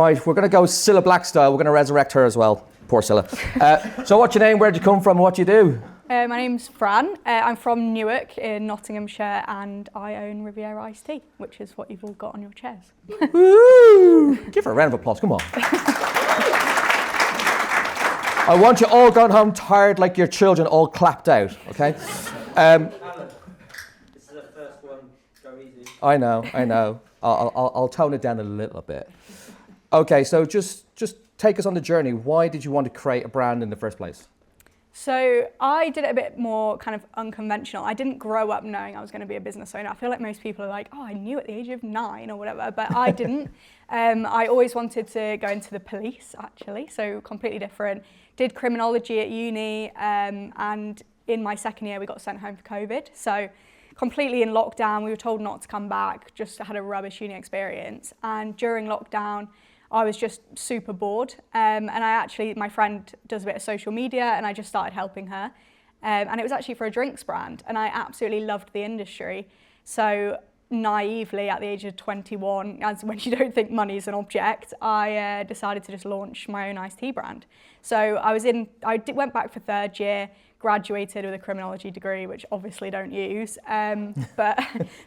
Right, we're going to go Cilla Black style. We're going to resurrect her as well. Poor Cilla. So what's your name, where'd you come from, what do you do? My name's Fran. I'm from Newark in Nottinghamshire and I own Riviera Iced Tea, which is what you've all got on your chairs. Woo! Give her a round of applause, come on. I want you all going home tired like your children, all clapped out, okay? Alan, this is the first one, go easy. I know. I'll tone it down a little bit. Okay, so just take us on the journey. Why did you want to create a brand in the first place? So I did it a bit more kind of unconventional. I didn't grow up knowing I was going to be a business owner. I feel like most people are like, oh, I knew at the age of 9 or whatever, but I didn't. I always wanted to go into the police, actually, so completely different. Did criminology at uni, and in my second year, we got sent home for COVID. So completely in lockdown, we were told not to come back, just had a rubbish uni experience. And during lockdown, I was just super bored, and my friend does a bit of social media, and I just started helping her, and it was actually for a drinks brand, and I absolutely loved the industry. So naively, at the age of 21, as when you don't think money is an object, I decided to just launch my own iced tea brand. So I went back for third year, graduated with a criminology degree, which obviously don't use, but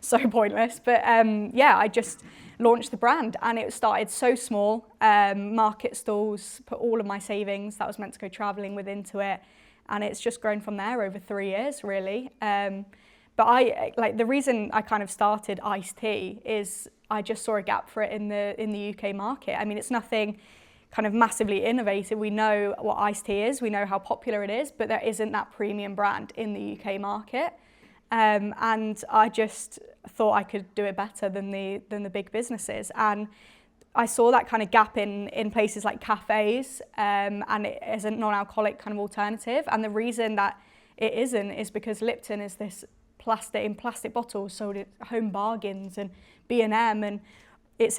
so pointless. But I just launched the brand, and it started so small, market stalls, put all of my savings that was meant to go traveling with into it, and it's just grown from there over 3 years, really. But the reason I kind of started iced tea is I just saw a gap for it in the UK market. I mean, it's nothing kind of massively innovative. We know what iced tea is, we know how popular it is, but there isn't that premium brand in the UK market. And I just thought I could do it better than the big businesses. And I saw that kind of gap in places like cafes, and it is a non-alcoholic kind of alternative. And the reason that it isn't is because Lipton is this plastic bottles sold at Home Bargains and B&M, and it's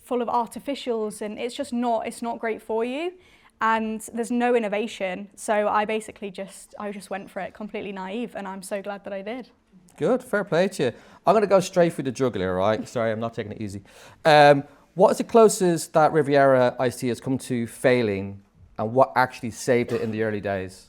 full of artificials, and it's not great for you, and there's no innovation. So I just went for it completely naive, and I'm so glad that I did. Good, fair play to you. I'm going to go straight through the jugular, right? Sorry, I'm not taking it easy. What is the closest that Riviera Iced Tea has come to failing, and what actually saved it in the early days?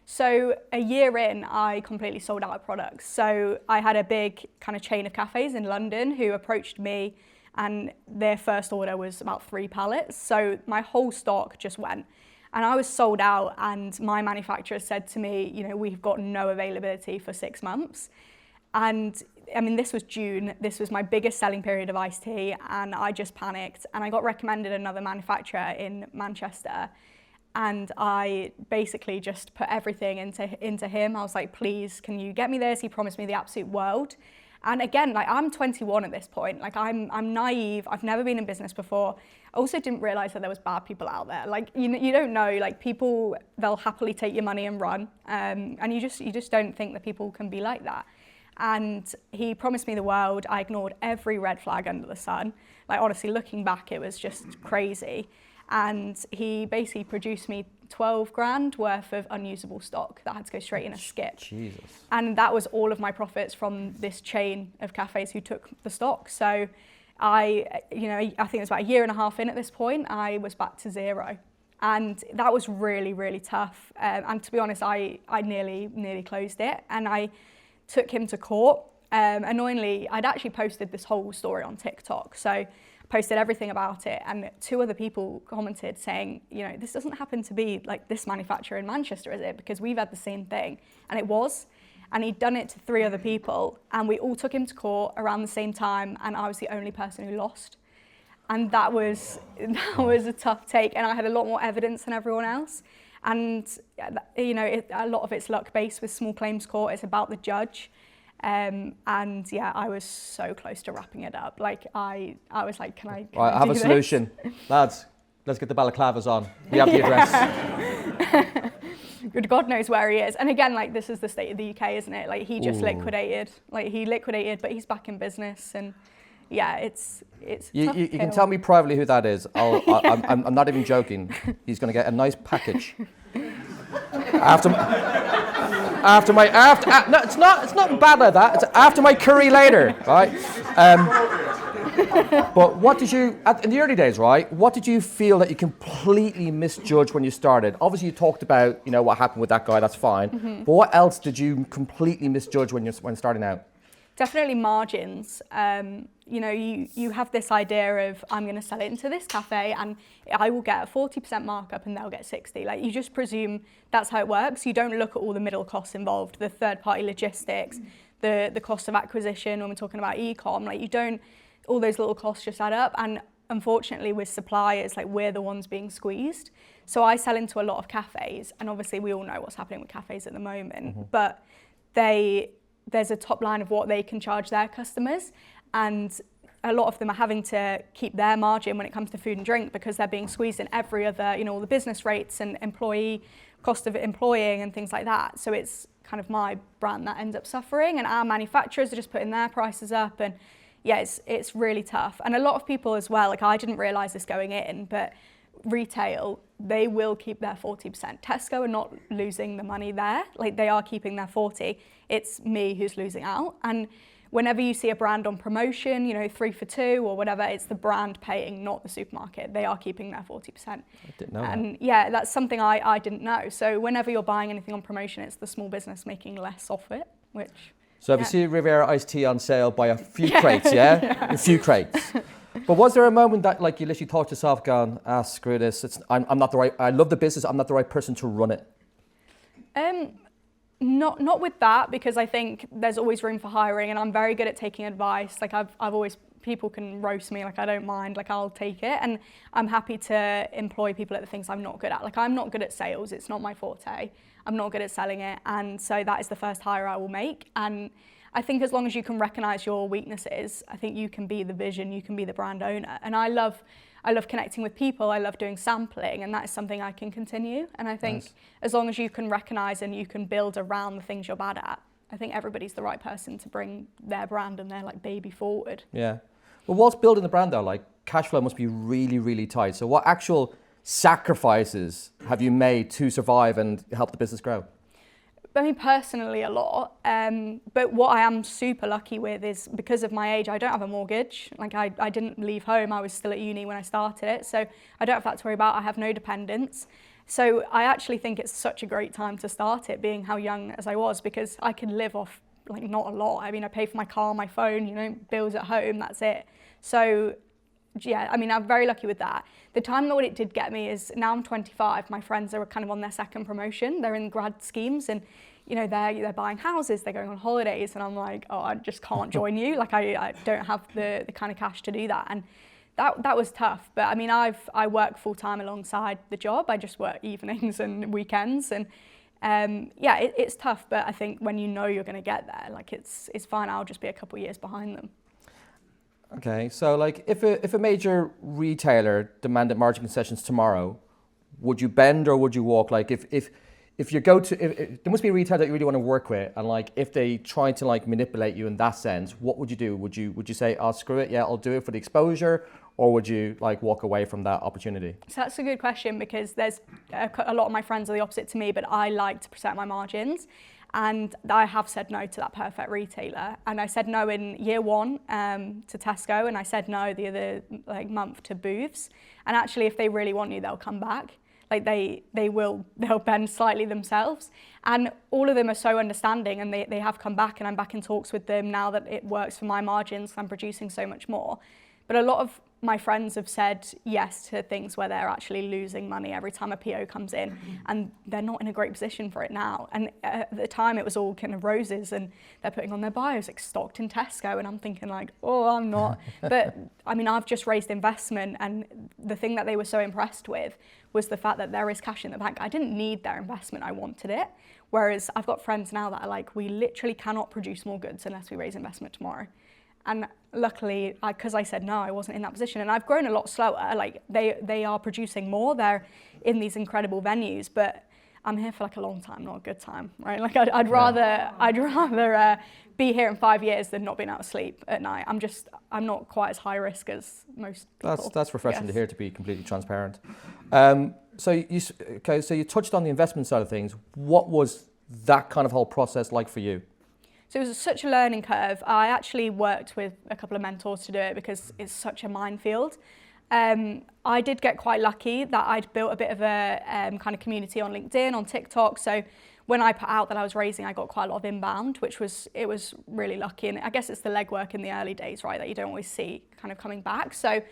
So a year in, I completely sold out of products. So I had a big kind of chain of cafes in London who approached me, and their first order was about 3 pallets. So my whole stock just went, and I was sold out, and my manufacturer said to me, we've got no availability for 6 months. And I mean, this was June, this was my biggest selling period of iced tea, and I just panicked, and I got recommended another manufacturer in Manchester. And I basically just put everything into him. I was like, please, can you get me this? He promised me the absolute world. And again, I'm 21 at this point. I'm naive. I've never been in business before. I also didn't realize that there was bad people out there. You don't know, people, they'll happily take your money and run. And you just don't think that people can be like that. And he promised me the world. I ignored every red flag under the sun. Honestly, looking back, it was just crazy. And he basically produced me 12 grand worth of unusable stock that had to go straight in a skip. Jesus. And that was all of my profits from this chain of cafes who took the stock. So I think it was about 1.5 years in at this point, I was back to zero. And that was really, really tough. And to be honest, I nearly closed it. And I took him to court. Annoyingly, I'd actually posted this whole story on TikTok. So posted everything about it, and 2 other people commented saying, this doesn't happen to be like this manufacturer in Manchester, is it? Because we've had the same thing. And it was. And he'd done it to 3 other people, and we all took him to court around the same time, and I was the only person who lost. And that was a tough take, and I had a lot more evidence than everyone else. And a lot of it's luck-based with small claims court. It's about the judge. I was so close to wrapping it up. I was like, can I have a solution. Lads, let's get the balaclavas on. We have the address. Good God knows where he is. And again, this is the state of the UK, isn't it? He just liquidated. He liquidated, but he's back in business. And yeah, it's you can tell me privately who that is. I'm not even joking. He's going to get a nice package. No, it's not bad like that. It's after my curry later, right? But what did you, in the early days, right, what did you feel that you completely misjudged when you started? Obviously, you talked about, what happened with that guy, that's fine. But what else did you completely misjudge when starting out? Definitely margins. You have this idea of, I'm going to sell it into this cafe and I will get a 40% markup and they'll get 60. Like, you just presume that's how it works. You don't look at all the middle costs involved, the third-party logistics, the cost of acquisition when we're talking about e-com. Like, you don't, all those little costs just add up. And unfortunately with suppliers, like, we're the ones being squeezed. So I sell into a lot of cafes, and obviously we all know what's happening with cafes at the moment, but there's a top line of what they can charge their customers, and a lot of them are having to keep their margin when it comes to food and drink because they're being squeezed in every other, all the business rates and employee cost of employing and things like that. So it's kind of my brand that ends up suffering, and our manufacturers are just putting their prices up, and yeah, it's really tough. And a lot of people as well, like, I didn't realise this going in, but retail, they will keep their 40%. Tesco are not losing the money there, like, they are keeping their 40. It's me who's losing out. And whenever you see a brand on promotion, 3 for 2 or whatever, it's the brand paying, not the supermarket. They are keeping their 40%. I didn't know and that. Yeah, that's something I didn't know. So whenever you're buying anything on promotion, it's the small business making less off it, which... So if you see Riviera Iced Tea on sale, buy a few crates, yeah? A few crates. But was there a moment that, like, you literally thought to yourself, going, screw this, I'm not the right, I love the business, I'm not the right person to run it? Not with that, because I think there's always room for hiring, and I'm very good at taking advice. Like, I've always, people can roast me, like, I don't mind, like, I'll take it, and I'm happy to employ people at the things I'm not good at. Like, I'm not good at sales, it's not my forte. I'm not good at selling it, and so that is the first hire I will make. And I think as long as you can recognise your weaknesses, I think you can be the vision, you can be the brand owner. And I love connecting with people, I love doing sampling, and that is something I can continue. And I think as long as you can recognise and you can build around the things you're bad at, I think everybody's the right person to bring their brand and their, like, baby forward. Yeah. Well, whilst building the brand though, like, cash flow must be really, really tight. So what actual sacrifices have you made to survive and help the business grow? I mean, personally, a lot. But what I am super lucky with is, because of my age, I don't have a mortgage. Like, I didn't leave home. I was still at uni when I started it. So I don't have that to worry about. I have no dependents. So I actually think it's such a great time to start it, being how young as I was, because I could live off, like, not a lot. I mean, I pay for my car, my phone, bills at home, that's it. So yeah, I mean, I'm very lucky with that. The time that what it did get me is, now I'm 25, my friends are kind of on their second promotion. They're in grad schemes, and they're buying houses, they're going on holidays, and I'm like, oh, I just can't join you. Like, I don't have the kind of cash to do that. And that was tough. But I mean, I work full time alongside the job. I just work evenings and weekends, and it's tough. But I think when you're going to get there, like, it's fine. I'll just be a couple of years behind them. Okay, so, like, if a major retailer demanded margin concessions tomorrow, would you bend or would you walk? Like, if you go to, there must be a retailer that you really want to work with, and, like, if they try to, like, manipulate you in that sense, what would you do? Would you say, oh, screw it, yeah, I'll do it for the exposure, or would you, like, walk away from that opportunity? So that's a good question, because there's a lot of my friends are the opposite to me, but I like to protect my margins. And I have said no to that perfect retailer. And I said no in year 1 to Tesco, and I said no the other, like, month to Booths. And actually, if they really want you, they'll come back. Like, they'll bend slightly themselves. And all of them are so understanding, and they have come back, and I'm back in talks with them now that it works for my margins. I'm producing so much more. But a lot of my friends have said yes to things where they're actually losing money every time a PO comes in, and they're not in a great position for it now. And at the time, it was all kind of roses, and they're putting on their bios, like, stocked in Tesco, and I'm thinking, like, oh, I'm not. But I mean, I've just raised investment, and the thing that they were so impressed with was the fact that there is cash in the bank. I didn't need their investment, I wanted it. Whereas I've got friends now that are like, we literally cannot produce more goods unless we raise investment tomorrow. And luckily, because I said no, I wasn't in that position. And I've grown a lot slower. Like, they are producing more. They're in these incredible venues, but I'm here for, like, a long time, not a good time, right? Like, I'd rather be here in 5 years than not being able to sleep at night. I'm not quite as high risk as most people. That's refreshing to hear, to be completely transparent. So you touched on the investment side of things. What was that kind of whole process like for you? So it was such a learning curve. I actually worked with a couple of mentors to do it because it's such a minefield. I did get quite lucky that I'd built a bit of a kind of community on LinkedIn, on TikTok. So when I put out that I was raising, I got quite a lot of inbound, it was really lucky. And I guess it's the legwork in the early days, right, that you don't always see kind of coming back. So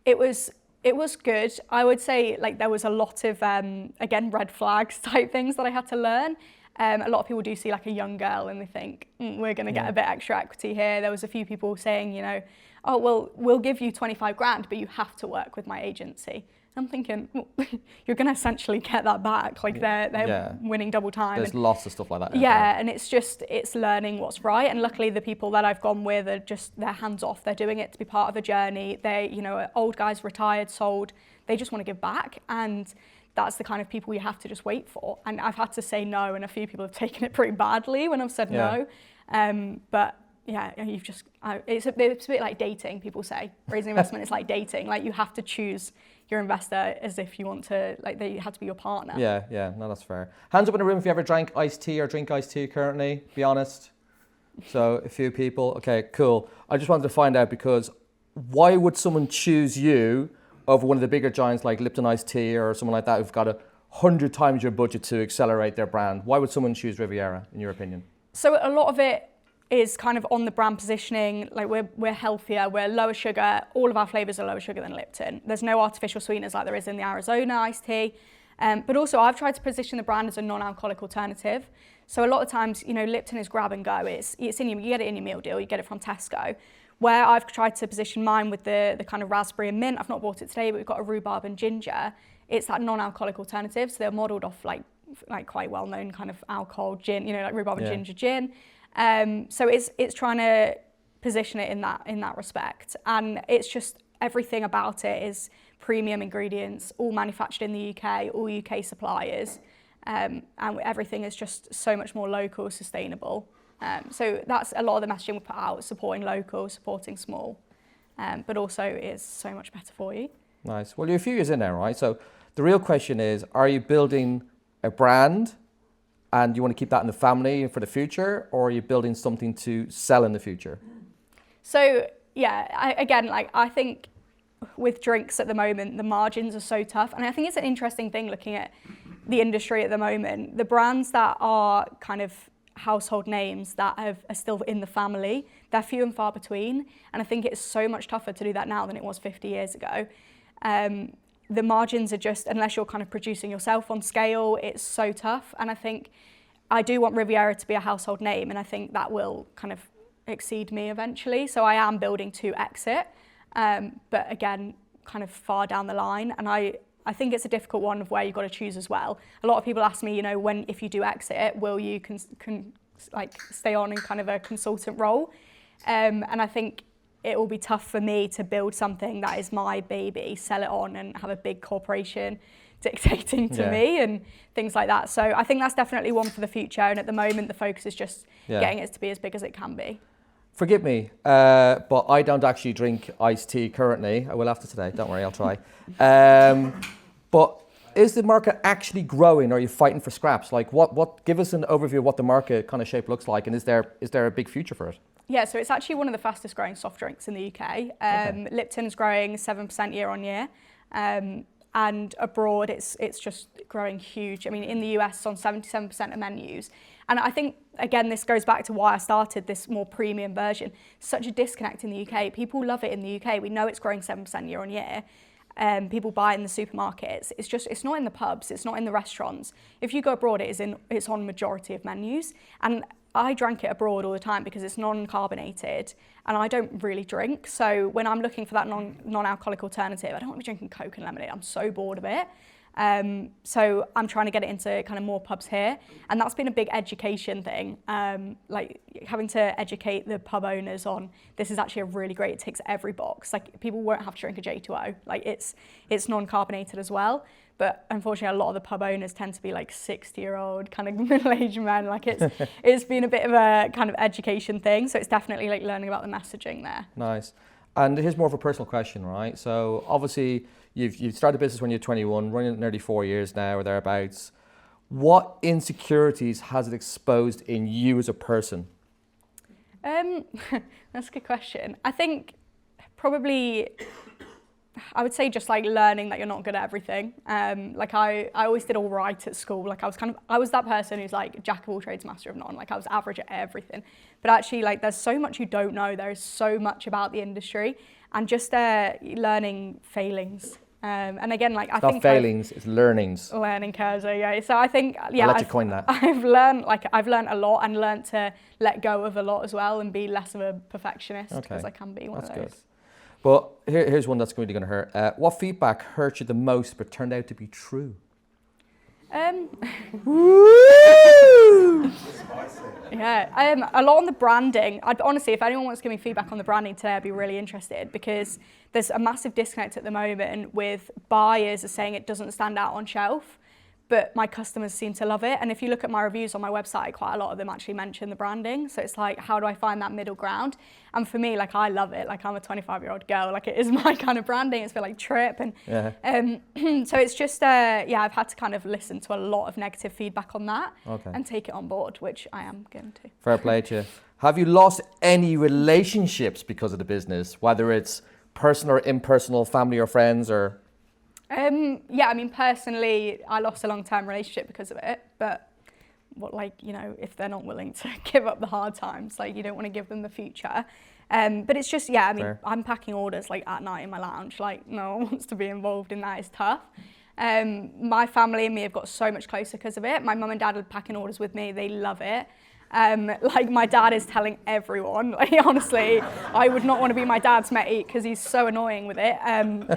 it was good. I would say like there was a lot of, again, red flags type things that I had to learn. A lot of people do see like a young girl and they think, we're going to get a bit extra equity here. There was a few people saying, you know, oh, well, we'll give you 25 grand, but you have to work with my agency. I'm thinking, well, you're going to essentially get that back. Like they're winning double time. There's lots of stuff like that. Yeah, and it's learning what's right. And luckily the people that I've gone with are just, they're hands off. They're doing it to be part of the journey. They, you know, old guys, retired, sold. They just want to give back. And that's the kind of people you have to just wait for. And I've had to say no, and a few people have taken it pretty badly when I've said no. But yeah, you've just, it's a bit like dating, people say. Raising investment is like dating. Like you have to choose your investor as if you want to, like they have to be your partner. Yeah, no, that's fair. Hands up in the room if you ever drank iced tea or drink iced tea currently, be honest. So a few people, okay, cool. I just wanted to find out because why would someone choose you over one of the bigger giants like Lipton Iced Tea or someone like that who've got 100 times your budget to accelerate their brand? Why would someone choose Riveiera, in your opinion? So a lot of it is kind of on the brand positioning. Like we're healthier, we're lower sugar. All of our flavors are lower sugar than Lipton. There's no artificial sweeteners like there is in the Arizona iced tea. But also I've tried to position the brand as a non-alcoholic alternative. So a lot of times, you know, Lipton is grab and go. It's in you get it in your meal deal, you get it from Tesco. Where I've tried to position mine with the kind of raspberry and mint, I've not bought it today, but we've got a rhubarb and ginger. It's that non-alcoholic alternative. So they're modelled off like quite well-known kind of alcohol gin, you know, like rhubarb and ginger gin. So it's trying to position it in that respect. And it's just everything about it is premium ingredients, all manufactured in the UK, all UK suppliers. And everything is just so much more local, sustainable. So that's a lot of the messaging we put out, supporting local, supporting small, but also is so much better for you. Nice. Well, you're a few years in there, right? So the real question is, are you building a brand and you want to keep that in the family for the future, or are you building something to sell in the future? So yeah, I think with drinks at the moment, the margins are so tough. And I think it's an interesting thing looking at the industry at the moment. The brands that are kind of household names that are still in the family, they're few and far between. And I think it's so much tougher to do that now than it was 50 years ago. The margins are just, unless you're kind of producing yourself on scale, it's so tough. And I think I do want Riveiera to be a household name, and I think that will kind of exceed me eventually. So I am building to exit, but again, kind of far down the line. And I think it's a difficult one of where you've got to choose as well. A lot of people ask me, you know, if you do exit, will you stay on in kind of a consultant role? And I think it will be tough for me to build something that is my baby, sell it on and have a big corporation dictating to me and things like that. So I think that's definitely one for the future. And at the moment, the focus is just getting it to be as big as it can be. Forgive me, but I don't actually drink iced tea currently. I will after today, don't worry, I'll try. But is the market actually growing, or are you fighting for scraps? Like give us an overview of what the market kind of shape looks like, and is there a big future for it? Yeah, so it's actually one of the fastest growing soft drinks in the UK. Lipton's growing 7% year on year. And abroad, it's just growing huge. I mean, in the US, it's on 77% of menus. And I think, again, this goes back to why I started this more premium version. Such a disconnect in the UK. People love it in the UK. We know it's growing 7% year on year. People buy it in the supermarkets. It's not in the pubs. It's not in the restaurants. If you go abroad, it's on majority of menus. And I drank it abroad all the time because it's non-carbonated and I don't really drink. So when I'm looking for that non-alcoholic alternative, I don't want to be drinking Coke and lemonade. I'm so bored of it. So I'm trying to get it into kind of more pubs here. And that's been a big education thing. Like having to educate the pub owners on this is actually a really great, it ticks every box. Like people won't have to drink a J2O. Like it's non-carbonated as well. But unfortunately, a lot of the pub owners tend to be like 60-year-old kind of middle-aged men. Like it's been a bit of a kind of education thing. So it's definitely like learning about the messaging there. Nice. And here's more of a personal question, right? So obviously you've started a business when you're 21, running it nearly 4 years now or thereabouts. What insecurities has it exposed in you as a person? That's a good question. I think probably, I would say just like learning that you're not good at everything. Like I always did all right at school. Like I was that person who's like jack of all trades, master of none. Like I was average at everything. But actually, like there's so much you don't know. There is so much about the industry, and just learning failings. And again, like I think not failings, it's learnings. Learning curves, yeah. So I think, yeah, I'll let you coin that. I've learned a lot, and learned to let go of a lot as well, and be less of a perfectionist, because I can be one of those. Good. But here's one that's really going to hurt. What feedback hurt you the most but turned out to be true? Yeah, a lot on the branding. Honestly, if anyone wants to give me feedback on the branding today, I'd be really interested, because there's a massive disconnect at the moment with buyers are saying it doesn't stand out on shelf, but my customers seem to love it. And if you look at my reviews on my website, quite a lot of them actually mention the branding. So it's like, how do I find that middle ground? And for me, like, I love it. Like, I'm a 25-year-old girl. Like, it is my kind of branding. It's for like Trip. And so it's just, I've had to kind of listen to a lot of negative feedback on that and take it on board, which I am going to. Fair play to you. Have you lost any relationships because of the business, whether it's personal or impersonal, family or friends, or? Yeah, I mean, personally, I lost a long-term relationship because of it, but if they're not willing to give up the hard times, like, you don't want to give them the future. But it's just, I mean, I'm packing orders like at night in my lounge, like no one wants to be involved in that. It's tough. My family and me have got so much closer because of it. My mum and dad are packing orders with me. They love it. Like, my dad is telling everyone, like, honestly, I would not want to be my dad's mate because he's so annoying with it.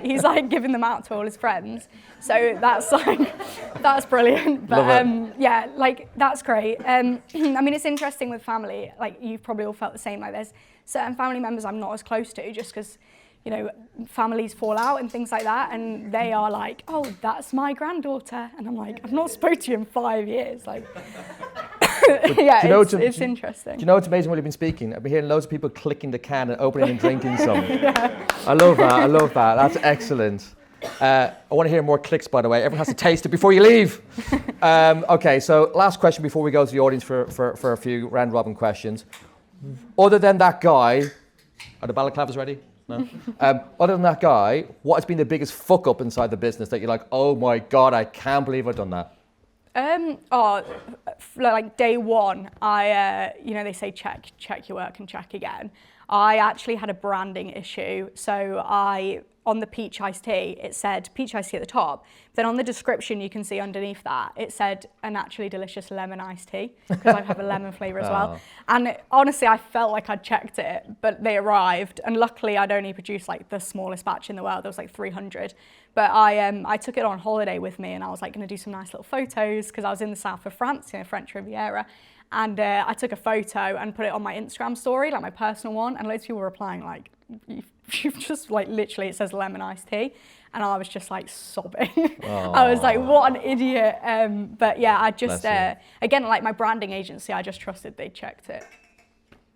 He's like giving them out to all his friends. So that's brilliant. But yeah, like, that's great. I mean, it's interesting with family, like, you've probably all felt the same. Like, there's certain family members I'm not as close to just because, you know, families fall out and things like that, and they are like, oh, that's my granddaughter, and I'm like, I've not spoken to you in 5 years, like. Yeah, it's interesting. Do you know what's amazing when you've been speaking? I've been hearing loads of people clicking the can and opening and drinking some. I love that. That's excellent. I want to hear more clicks, by the way. Everyone has to taste it before you leave. Okay, so last question before we go to the audience for a few round robin questions. Other than that guy, are the balaclavas ready? No? Other than that guy, what has been the biggest fuck up inside the business that you're like, oh my God, I can't believe I've done that? Like day one, they say check your work and check again. I actually had a branding issue. So on the peach iced tea, it said peach iced tea at the top. Then on the description, you can see underneath that, it said a naturally delicious lemon iced tea, because I have a lemon flavour as well. And honestly, I felt like I'd checked it, but they arrived. And luckily, I'd only produced like the smallest batch in the world. There was like 300. But I took it on holiday with me, and I was like going to do some nice little photos because I was in the south of France, French Riviera. And I took a photo and put it on my Instagram story, like my personal one, and loads of people were replying like, you've just like literally, it says lemon iced tea, and I was just like sobbing. I was like, what an idiot. But yeah, I just, again, like my branding agency, I just trusted they checked it.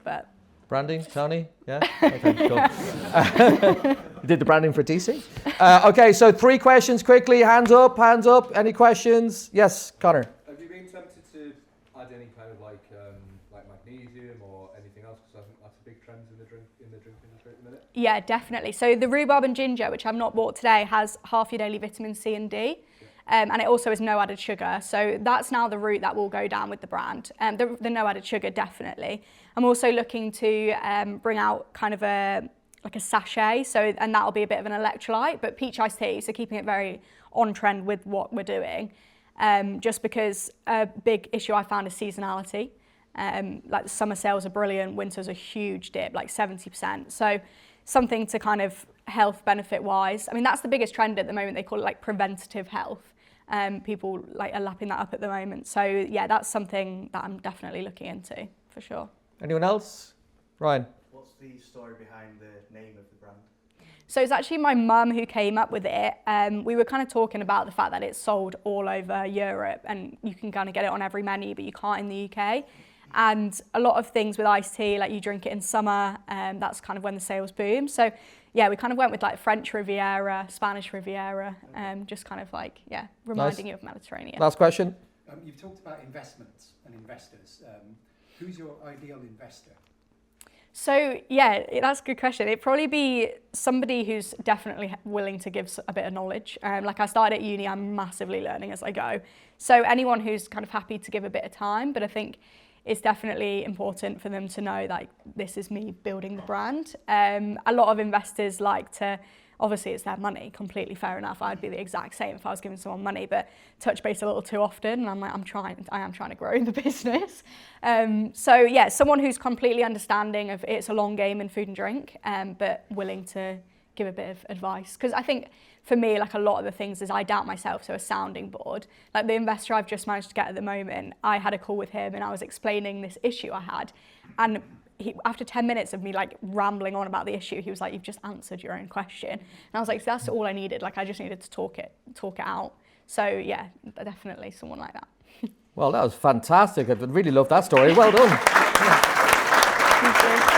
But branding, Tony? Yeah? Okay, cool. You did the branding for DC? Okay, so 3 questions quickly. Hands up. Any questions? Yes, Connor. Have you been tempted to add any kind of like magnesium or anything else? Because I think that's a big trend in the drink industry at the minute. Yeah, definitely. So the rhubarb and ginger, which I've not bought today, has half your daily vitamin C and D. And it also is no added sugar. So that's now the route that will go down with the brand. The no added sugar, definitely. I'm also looking to bring out kind of a sachet. And that'll be a bit of an electrolyte, but peach iced tea. So keeping it very on trend with what we're doing. Just because a big issue I found is seasonality. Like the summer sales are brilliant, winter's a huge dip, like 70%. So something to kind of health benefit wise. I mean, that's the biggest trend at the moment. They call it like preventative health. People like are lapping that up at the moment. So yeah, that's something that I'm definitely looking into for sure. Anyone else? Ryan? What's the story behind the name of the brand? So it's actually my mum who came up with it. We were kind of talking about the fact that it's sold all over Europe and you can kind of get it on every menu, but you can't in the UK. And a lot of things with iced tea, like you drink it in summer, that's kind of when the sales boom. So yeah, we kind of went with like French Riviera, Spanish Riviera, just kind of like, reminding you of Mediterranean. Last question. You've talked about investments and investors. Who's your ideal investor? So yeah, that's a good question. It'd probably be somebody who's definitely willing to give a bit of knowledge. Like I started at uni, I'm massively learning as I go. So anyone who's kind of happy to give a bit of time, but I think it's definitely important for them to know that this is me building the brand. A lot of investors like to, obviously it's their money, completely fair enough. I'd be the exact same if I was giving someone money, but touch base a little too often, and I'm like, I am trying to grow the business. So yeah, someone who's completely understanding of it's a long game in food and drink, but willing to give a bit of advice. Because I think for me, like a lot of the things is I doubt myself, so a sounding board. Like the investor I've just managed to get at the moment, I had a call with him and I was explaining this issue I had, and after 10 minutes of me like rambling on about the issue, he was like, you've just answered your own question. And I was like, so that's all I needed. Like I just needed to talk it out. So yeah, definitely someone like that. Well, that was fantastic. I really loved that story. Well done.